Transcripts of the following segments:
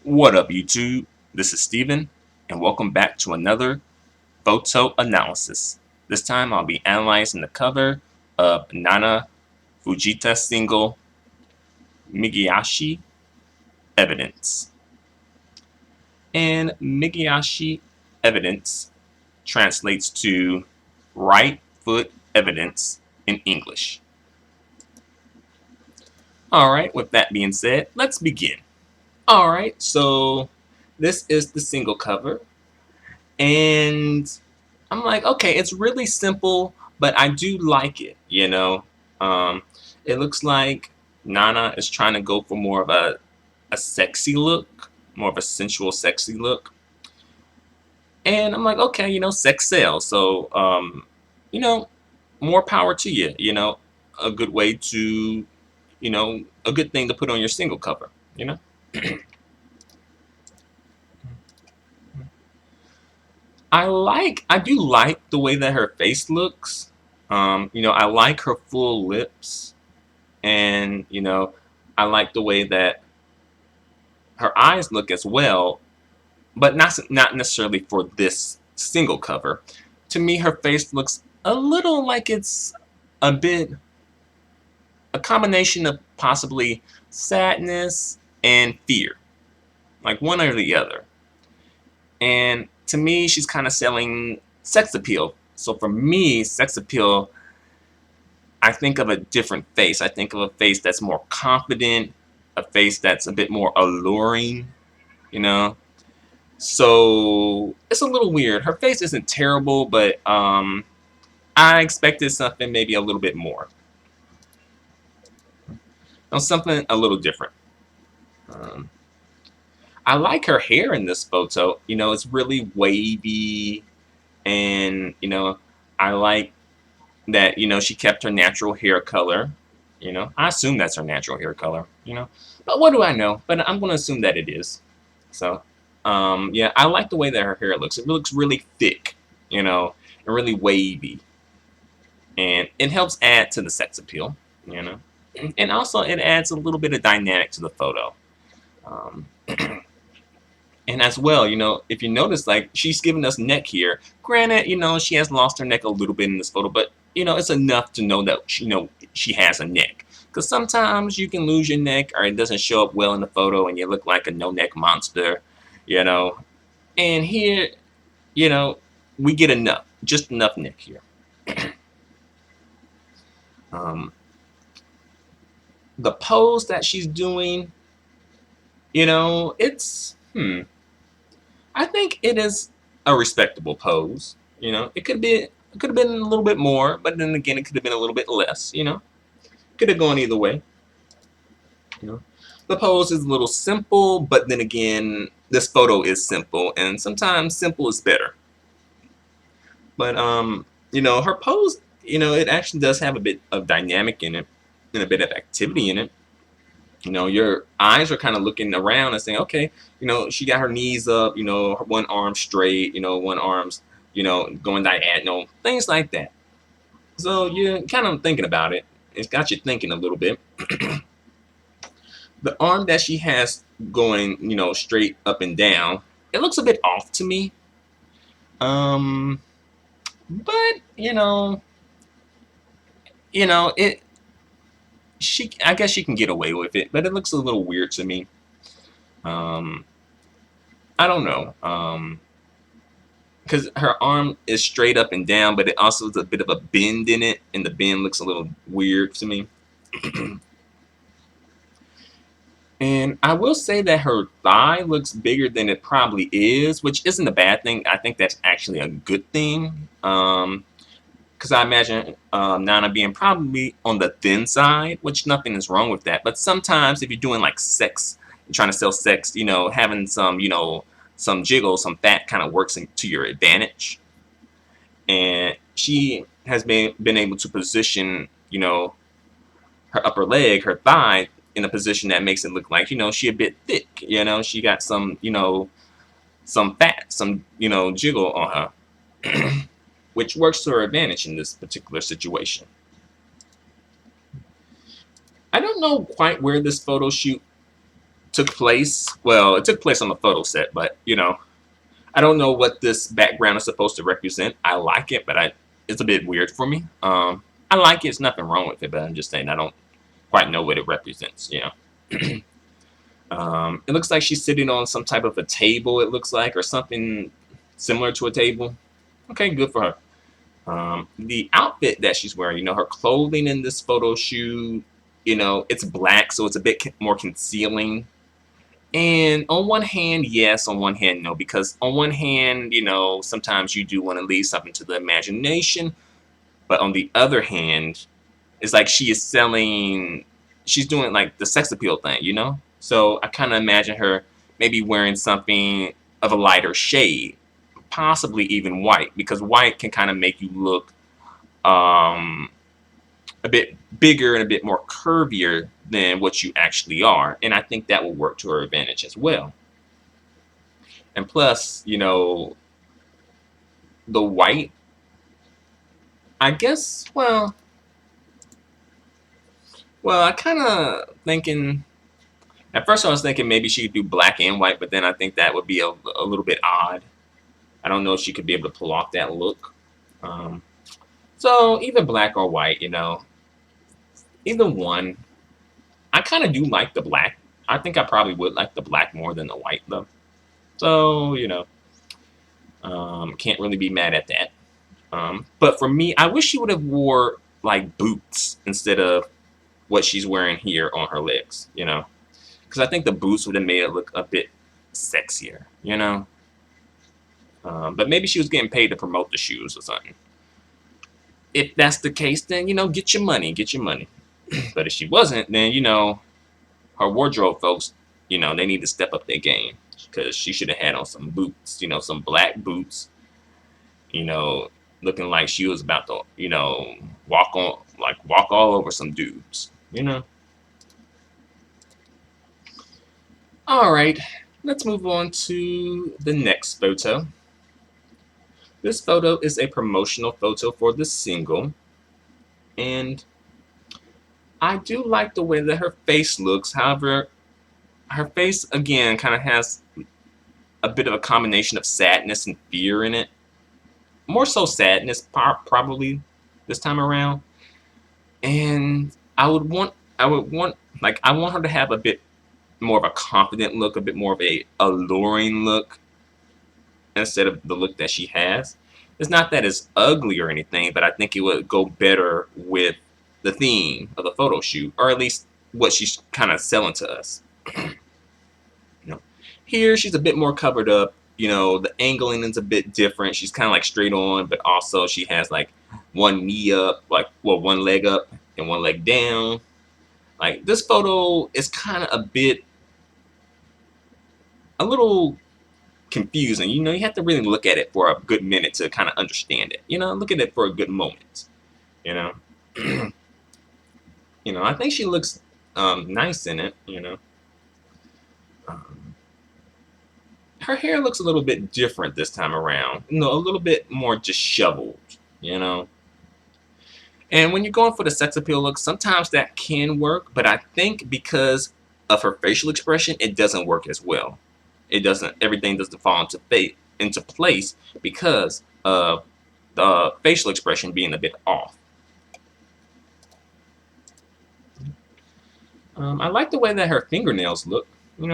What up, YouTube? This is Steven, and welcome back to another photo analysis. This time I'll be analyzing the cover of Nana Fujita single Migiashi Evidence. And Migiashi Evidence translates to right foot evidence in English. Alright, with that being said, let's begin. Alright, so this is the single cover. And I'm like, okay, it's really simple, but I do like it, you know. Um, it looks like Nana is trying to go for more of a sexy look, more of a sensual, sexy look. And I'm like, okay, sex sells. So, you know, more power to you, a good way to, a good thing to put on your single cover, you know. I do like the way that her face looks. I like her full lips, and I like the way that her eyes look as well, but not necessarily for this single cover. To me, her face looks a little like it's a bit a combination of possibly sadness and fear, like one or the other. And to me, she's kind of selling sex appeal. So for me, sex appeal, I think of a different face. I think of a face that's more confident, a face that's a bit more alluring, you know. So it's a little weird. Her face isn't terrible, but I expected something maybe a little bit more. Something a little different. Um, I like her hair in this photo. It's really wavy, and I like that she kept her natural hair color. I assume that's her natural hair color. But what do I know? But I'm going to assume that it is. So yeah, I like the way that her hair looks. It looks really thick, and really wavy, and it helps add to the sex appeal. And also it adds a little bit of dynamic to the photo. um, And as well, if you notice, like, she's giving us neck here. Granted, she has lost her neck a little bit in this photo, but, it's enough to know that, she has a neck. Because sometimes you can lose your neck, or it doesn't show up well in the photo, and you look like a no-neck monster, And here, we get enough, just enough neck here. The pose that she's doing, it's, I think it is a respectable pose. It could have been a little bit more, but then again, it could have been a little bit less. Could have gone either way. The pose is a little simple, but then again, this photo is simple, and sometimes simple is better. But her pose, it actually does have a bit of dynamic in it, and a bit of activity in it. Your eyes are kind of looking around and saying, okay, she got her knees up, her one arm straight, one arm's, going diagonal, things like that. So you're kind of thinking about it. It's got you thinking a little bit. The arm that she has going, straight up and down, it looks a bit off to me. But it. I guess she can get away with it, but it looks a little weird to me. I don't know. Because her arm is straight up and down, but it also has a bit of a bend in it, and the bend looks a little weird to me. And I will say that her thigh looks bigger than it probably is, which isn't a bad thing. I think that's actually a good thing. Because I imagine Nana being probably on the thin side, which nothing is wrong with that. But sometimes if you're doing like sex, you're trying to sell sex, having some, some jiggle, some fat kind of works to your advantage. And she has been able to position, her upper leg, her thigh, in a position that makes it look like, she a bit thick. She got some, some fat, some, jiggle on her. Which works to her advantage in this particular situation. I don't know quite where this photo shoot took place. Well, it took place on the photo set, but you know, I don't know what this background is supposed to represent. I like it, but it's a bit weird for me. I like it. There's nothing wrong with it, but I'm just saying I don't quite know what it represents. You know. It looks like she's sitting on some type of a table. It looks like, or something similar to a table. Okay, good for her. The outfit that she's wearing, you know, her clothing in this photo shoot, you know, it's black, so it's a bit more concealing. And on one hand, yes, on one hand, no, because on one hand, you know, sometimes you do want to leave something to the imagination, but on the other hand, it's like she's doing like the sex appeal thing, you know? So I kind of imagine her maybe wearing something of a lighter shade, possibly even white, because white can kind of make you look um, a bit bigger and a bit more curvier than what you actually are. And I think that will work to her advantage as well. And plus, you know, the white, I guess, well, I kind of thinking, at first I was thinking maybe she could do black and white, but then I think that would be a little bit odd. I don't know if she could be able to pull off that look. Um, so either black or white, you know, either one. I kind of do like the black. I think I probably would like the black more than the white though. So you know, can't really be mad at that. But for me, I wish she would have wore like boots instead of what she's wearing here on her legs. You know, because I think the boots would have made it look a bit sexier. You know, but maybe she was getting paid to promote the shoes or something. If that's the case, then you know, get your money, get your money. But if she wasn't, then you know, her wardrobe folks, you know, they need to step up their game because she should have had on some boots, you know, some black boots, you know, looking like she was about to, you know, walk all over some dudes, you know. All right, let's move on to the next photo. This photo is a promotional photo for the single, and I do like the way that her face looks. However, her face again kind of has a bit of a combination of sadness and fear in it. More so sadness, probably this time around. And I want her to have a bit more of a confident look, a bit more of a alluring look instead of the look that she has. It's not that it's ugly or anything, but I think it would go better with the theme of the photo shoot, or at least what she's kind of selling to us. You know, here she's a bit more covered up. You know, the angling is a bit different. She's kind of like straight on, but also she has like one knee up, like well, one leg up and one leg down. Like this photo is kind of a little confusing. You know, you have to really look at it for a good minute to kind of understand it. You know, look at it for a good moment. You know, you know, I think she looks nice in it. You know. Um, Her hair looks a little bit different this time around. You know, a little bit more disheveled, you know. And when you're going for the sex appeal look, sometimes that can work, but I think because of her facial expression, it doesn't work as well. It doesn't. Everything doesn't fall into place because of the facial expression being a bit off. I like the way that her fingernails look. You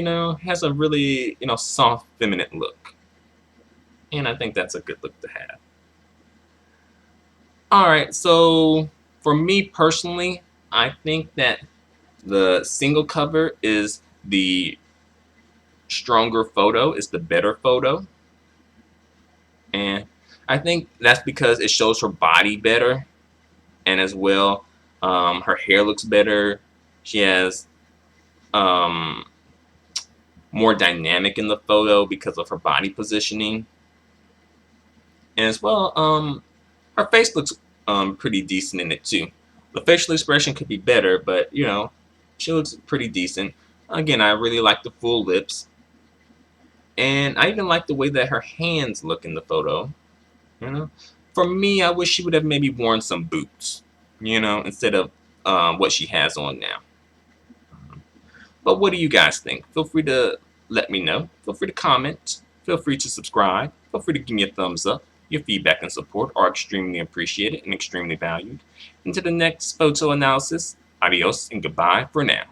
know, has a really, you know, soft, feminine look. And I think that's a good look to have. All right, so for me personally, I think that the single cover is the stronger photo, is the better photo. And I think that's because it shows her body better. And as well, her hair looks better. She has um, more dynamic in the photo because of her body positioning. And as well, her face looks pretty decent in it too. The facial expression could be better, but you know, she looks pretty decent. Again, I really like the full lips. And I even like the way that her hands look in the photo. You know, for me, I wish she would have maybe worn some boots. You know, instead of what she has on now. But what do you guys think? Feel free to let me know. Feel free to comment. Feel free to subscribe. Feel free to give me a thumbs up. Your feedback and support are extremely appreciated and extremely valued. Until the next photo analysis, adios and goodbye for now.